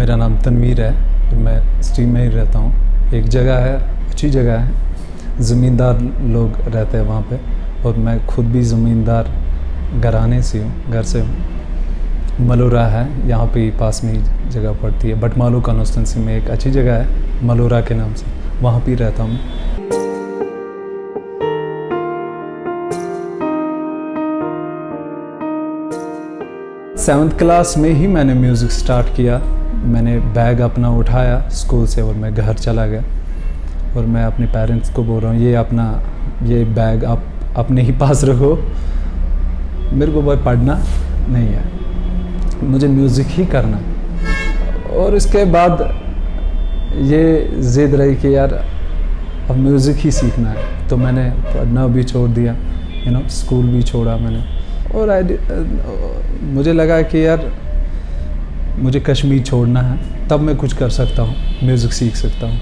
मेरा नाम तनवीर है, मैं स्ट्रीम में ही रहता हूँ। एक जगह है, अच्छी जगह है, ज़मींदार लोग रहते हैं वहाँ पे, और मैं खुद भी ज़मींदार घराने से हूँ, घर से हूँ। मलोरा है, यहाँ पे ही पास में ही जगह पड़ती है, बटमालू कॉन्स्टिट्यूंसी में एक अच्छी जगह है मलोरा के नाम से, वहाँ पे रहता हूँ। 7th क्लास में ही मैंने म्यूज़िक स्टार्ट किया। मैंने बैग अपना उठाया स्कूल से और मैं घर चला गया, और मैं अपने पेरेंट्स को बोल रहा हूँ ये बैग आप अपने ही पास रखो, मेरे को भाई पढ़ना नहीं है, मुझे म्यूज़िक ही करना। और इसके बाद ये ज़िद रही कि यार अब म्यूज़िक ही सीखना है, तो मैंने पढ़ना भी छोड़ दिया, स्कूल भी छोड़ा मैंने। और मुझे लगा कि यार मुझे कश्मीर छोड़ना है, तब मैं कुछ कर सकता हूँ, म्यूज़िक सीख सकता हूँ।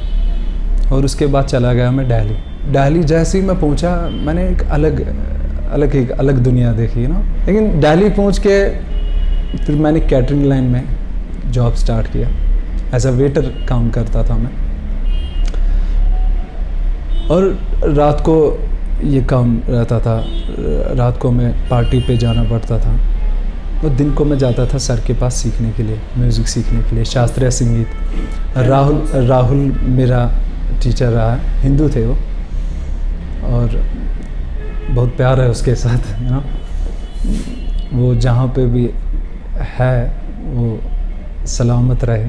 और उसके बाद चला गया मैं दिल्ली। जैसे ही मैं पहुँचा, मैंने एक अलग दुनिया देखी लेकिन दिल्ली पहुँच के फिर मैंने कैटरिंग लाइन में जॉब स्टार्ट किया। एज अ वेटर काम करता था मैं, और रात को ये काम रहता था, रात को मैं पार्टी पे जाना पड़ता था, और दिन को मैं जाता था सर के पास सीखने के लिए, म्यूज़िक सीखने के लिए, शास्त्रीय संगीत। राहुल मेरा टीचर रहा है, हिंदू थे वो, और बहुत प्यार है उसके साथ। वो जहाँ पे भी है वो सलामत रहे।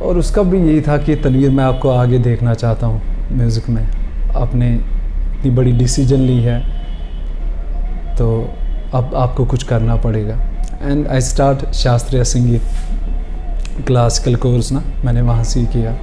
और उसका भी यही था कि तनवीर, मैं आपको आगे देखना चाहता हूँ म्यूज़िक में, आपने इतनी बड़ी डिसीजन ली है तो अब आपको कुछ करना पड़ेगा। एंड आई स्टार्ट शास्त्रीय संगीत क्लासिकल कोर्स मैंने वहाँ से किया।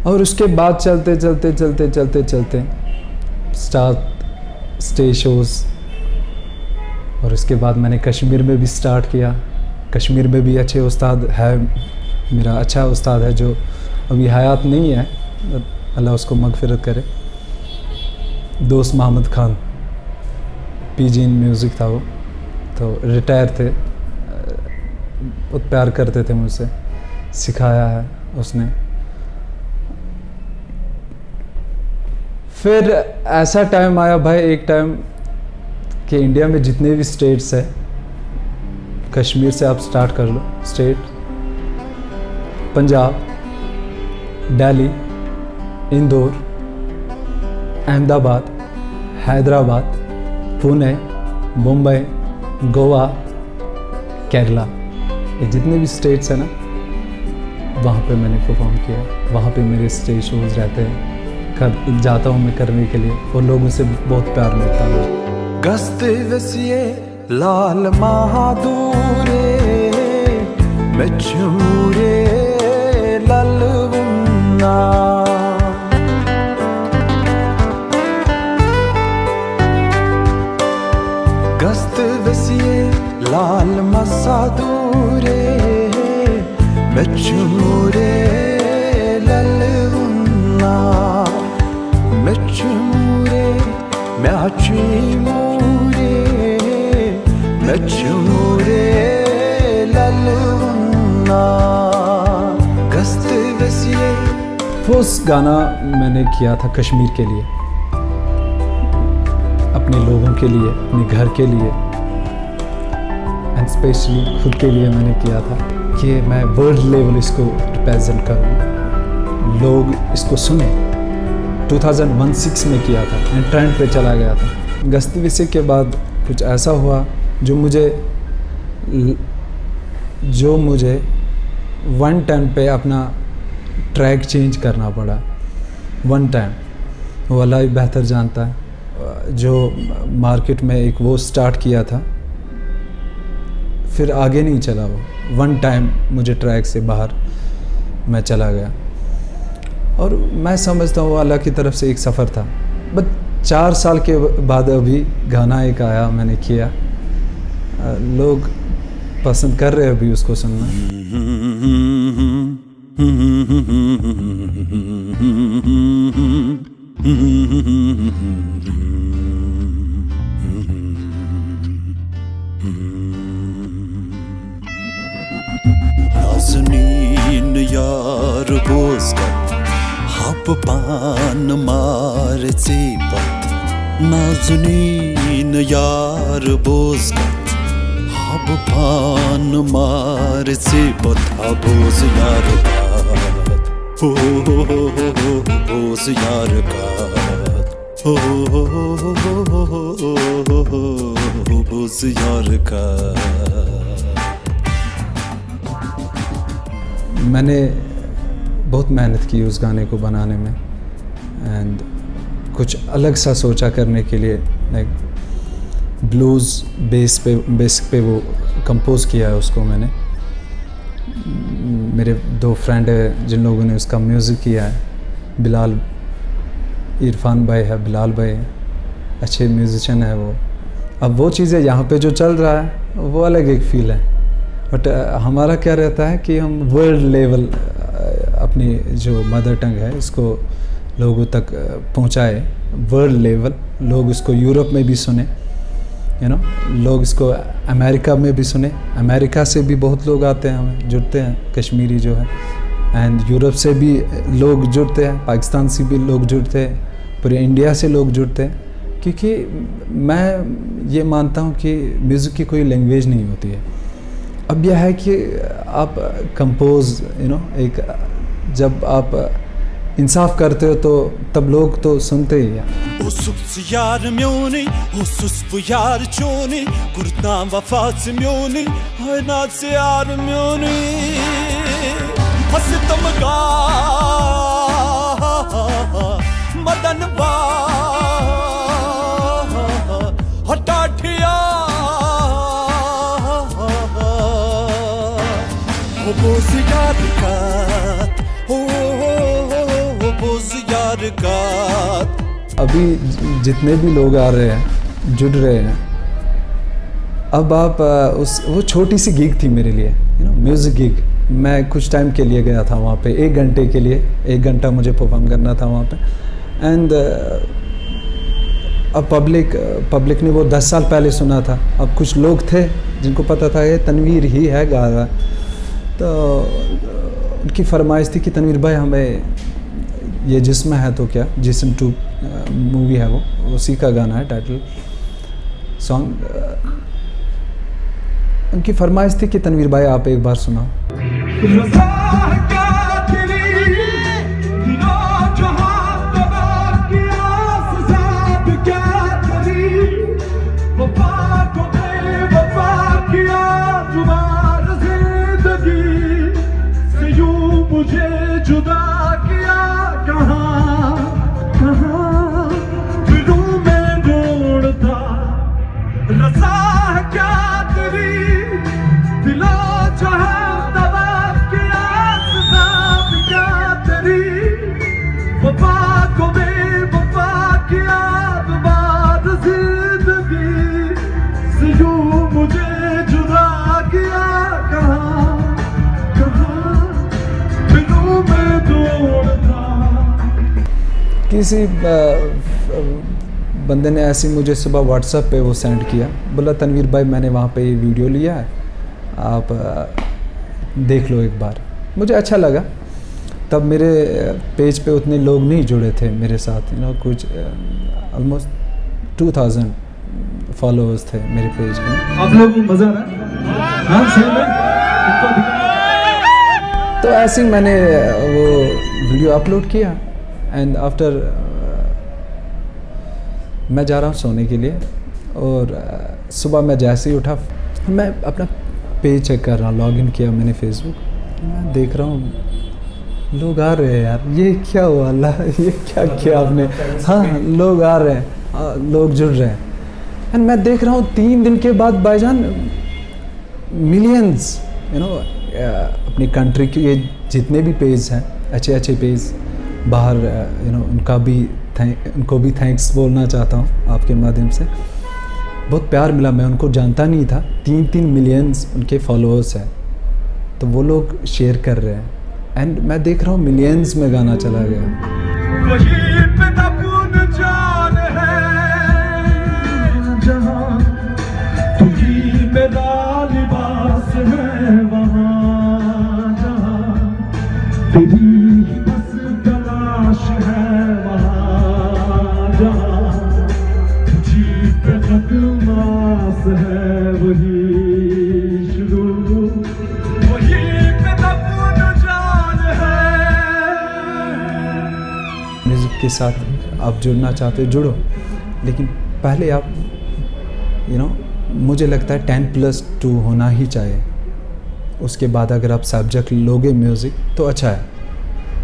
और उसके बाद चलते स्टेज शोज़, और उसके बाद मैंने कश्मीर में भी स्टार्ट किया। कश्मीर में भी अच्छे उस्ताद है, मेरा अच्छा उस्ताद है जो अभी हयात नहीं है, अल्लाह उसको मगफिरत करे, दोस्त Mohammad Khan, PG in music था वो, तो रिटायर थे, बहुत प्यार करते थे मुझसे, सिखाया है उसने। फिर ऐसा टाइम आया भाई, एक टाइम कि इंडिया में जितने भी स्टेट्स हैं, कश्मीर से आप स्टार्ट कर लो स्टेट, पंजाब, दिल्ली, इंदौर, अहमदाबाद, हैदराबाद, पुणे, मुंबई, गोवा, केरला, ये जितने भी स्टेट्स हैं वहाँ पे मैंने परफॉर्म किया। वहाँ पे मेरे स्टेज शोज़ रहते हैं, जाता हूँ मैं करने के लिए, और लोगों से बहुत प्यार मिलता है। गस्ते वसिए लाल महादूरे मेचूरे ललवुन्ना, गस्ते वसिए लाल मसादूरे मेचूरे ललवुन्ना, मेचूरे मेचूरे ललवुन्ना, गस्ते वसिए। फर्स्ट गाना मैंने किया था कश्मीर के लिए, अपने लोगों के लिए, अपने घर के लिए, एंड स्पेशली खुद के लिए मैंने किया था कि मैं वर्ल्ड लेवल इसको रिप्रेजेंट करूँ, लोग इसको सुने। 2016 में किया था एंड ट्रेंड पे चला गया था। गस्ती विसे के बाद कुछ ऐसा हुआ जो मुझे वन टाइम पे अपना ट्रैक चेंज करना पड़ा, वन टाइम। वो अल्लाह ही बेहतर जानता है। जो मार्केट में एक वो स्टार्ट किया था, फिर आगे नहीं चला वो, वन टाइम मुझे ट्रैक से बाहर मैं चला गया। और मैं समझता हूँ अल्लाह की तरफ से एक सफ़र था। बट 4 साल के बाद अभी गाना एक आया, मैंने किया, लोग पसंद कर रहे हैं अभी उसको सुनना। नाज़नीन यार बोज़गत हब पान मार ज़ीबत, नाज़नीन यार बोज़गत हब पान मार ज़ीबत, बोज़ यार गात हो बोज़ यार गात हो बोज़ यार गात। मैंने बहुत मेहनत की उस गाने को बनाने में, एंड कुछ अलग सा सोचा करने के लिए। लाइक ब्लूज़ बेस पे वो कंपोज़ किया है उसको मैंने। मेरे 2 फ्रेंड है जिन लोगों ने उसका म्यूज़िक किया है, बिलाल, इरफान भाई है, बिलाल भाई, अच्छे म्यूज़िशियन है वो। अब वो चीज़ें यहाँ पे जो चल रहा है वो अलग एक फ़ील है। बट हमारा क्या रहता है कि हम वर्ल्ड लेवल अपनी जो मदर टंग है इसको लोगों तक पहुँचाए, वर्ल्ड लेवल। लोग इसको यूरोप में भी सुने, लोग इसको अमेरिका में भी सुने। अमेरिका से भी बहुत लोग आते हैं, हमें जुड़ते हैं, कश्मीरी जो है। एंड यूरोप से भी लोग जुड़ते हैं, पाकिस्तान से भी लोग जुड़ते हैं, पूरे इंडिया से लोग जुड़ते हैं। क्योंकि मैं ये मानता हूँ कि म्यूज़िक की कोई लैंग्वेज नहीं होती है। अब यह है कि आप कंपोज़ एक जब आप इंसाफ करते हो तो तब लोग तो सुनते ही हैं। O sus yar mjoni, o sus bu yar qoni, kur t'na vafat si mjoni, hajnat si yar mjoni. Hasit të më ga, madan ba, hatatia, o boz yar kat, o boz yar kat. अभी जितने भी लोग आ रहे हैं, जुड़ रहे हैं, अब आप वो छोटी सी गिग थी मेरे लिए, म्यूज़िक गिग। मैं कुछ टाइम के लिए गया था वहाँ पे, 1 घंटे के लिए, 1 घंटा मुझे परफॉर्म करना था वहाँ पे। एंड अब पब्लिक ने वो 10 साल पहले सुना था। अब कुछ लोग थे जिनको पता था ये तनवीर ही है गा रहा, तो उनकी फरमाइश थी कि तनवीर भाई हमें ये जिस्म है तो क्या, जिस्म 2 मूवी है वो, उसी का गाना है टाइटल सॉन्ग। उनकी फरमाइश थी कि तनवीर भाई आप एक बार सुनाओ। किसी बंदे ने ऐसे मुझे सुबह व्हाट्सएप पे वो सेंड किया, बोला तनवीर भाई मैंने वहाँ पे ये वीडियो लिया है, आप देख लो एक बार। मुझे अच्छा लगा। तब मेरे पेज पे उतने लोग नहीं जुड़े थे मेरे साथ, कुछ ऑलमोस्ट 2000 फॉलोअर्स थे मेरे पेज में। आप लोग मजा आ रहा है? सही में? तो ऐसे ही मैंने वो वीडियो अपलोड किया। एंड आफ्टर मैं जा रहा हूँ सोने के लिए, और सुबह मैं जैसे ही उठा, मैं अपना पेज चेक कर रहा हूँ, लॉगिन किया मैंने फेसबुक, मैं देख रहा हूँ लोग आ रहे हैं यार, ये क्या हुआ अल्लाह, ये क्या किया आपने। हाँ, लोग आ रहे हैं, लोग जुड़ रहे हैं। एंड मैं देख रहा हूँ 3 दिन के बाद भाईजान मिलियंस अपनी कंट्री के ये जितने भी पेज हैं, अच्छे पेज बाहर, उनको भी थैंक्स बोलना चाहता हूँ आपके माध्यम से। बहुत प्यार मिला, मैं उनको जानता नहीं था। 3 मिलियंस उनके फॉलोअर्स हैं, तो वो लोग शेयर कर रहे हैं एंड मैं देख रहा हूँ मिलियंस में गाना चला गया। वही पे तपुन जान है जहाँ, तू ही मेरा लिबास है वहाँ जहाँ, तेरी ही बस तलाश है वहाँ जहाँ, तुझी पे खतमास है वही शुरू, वही पे तपुन जान है। म्यूज़िक के साथ आप जुड़ना चाहते हो, जुड़ो, लेकिन पहले आप मुझे लगता है 10+2 होना ही चाहिए। उसके बाद अगर आप सब्जेक्ट लोगे म्यूज़िक तो अच्छा है।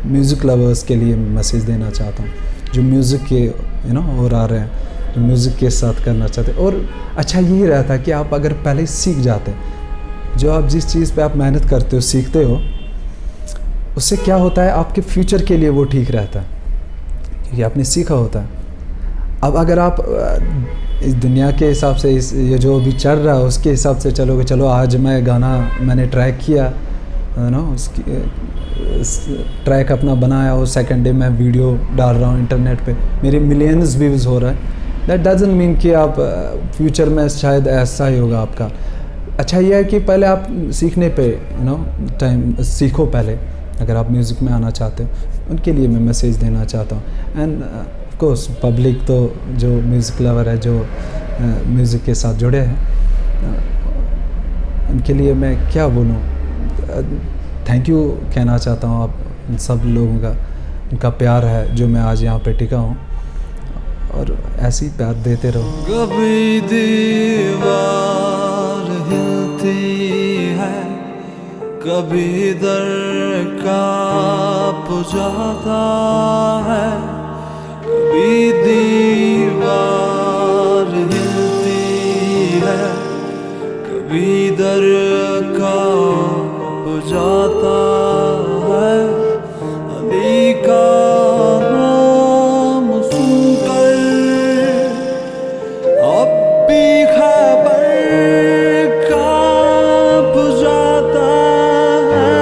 म्यूज़िक लवर्स के लिए मैसेज देना चाहता हूँ, जो म्यूज़िक के और आ रहे हैं, जो म्यूज़िक के साथ करना चाहते हैं। और अच्छा यही रहता है कि आप अगर पहले सीख जाते, जो आप जिस चीज़ पे आप मेहनत करते हो, सीखते हो, उससे क्या होता है आपके फ्यूचर के लिए वो ठीक रहता है, क्योंकि आपने सीखा होता है। अब अगर आप इस दुनिया के हिसाब से ये जो अभी चल रहा है उसके हिसाब से चलोगे, चलो आज मैं गाना मैंने ट्रैक किया उसकी ट्रैक अपना बनाया, और सेकंड डे मैं वीडियो डाल रहा हूँ इंटरनेट पे, मेरे मिलियंस व्यूज़ हो रहा है। दैट डजंट मीन कि आप फ्यूचर में शायद ऐसा ही होगा आपका। अच्छा ये है कि पहले आप सीखने पे टाइम सीखो पहले, अगर आप म्यूज़िक में आना चाहते हो। उनके लिए मैं मैसेज देना चाहता हूँ। एंड ऑफ कोर्स पब्लिक तो जो म्यूज़िक लवर है, जो म्यूज़िक के साथ जुड़े हैं, उनके लिए मैं क्या बोलूँ, थैंक यू कहना चाहता हूँ आप सब लोगों का। उनका प्यार है जो मैं आज यहाँ पे टिका हूँ, और ऐसे ही प्यार देते रहो। कभी दीवार हिलती है, कभी दर कांप जाता है, कभी दीवार हिलती है, कभी दर कांप जाता है। अली का नाम सुनकर अब भी खबर कांप जाता है।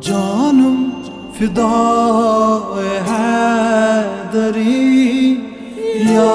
जानम फिदा है दरी या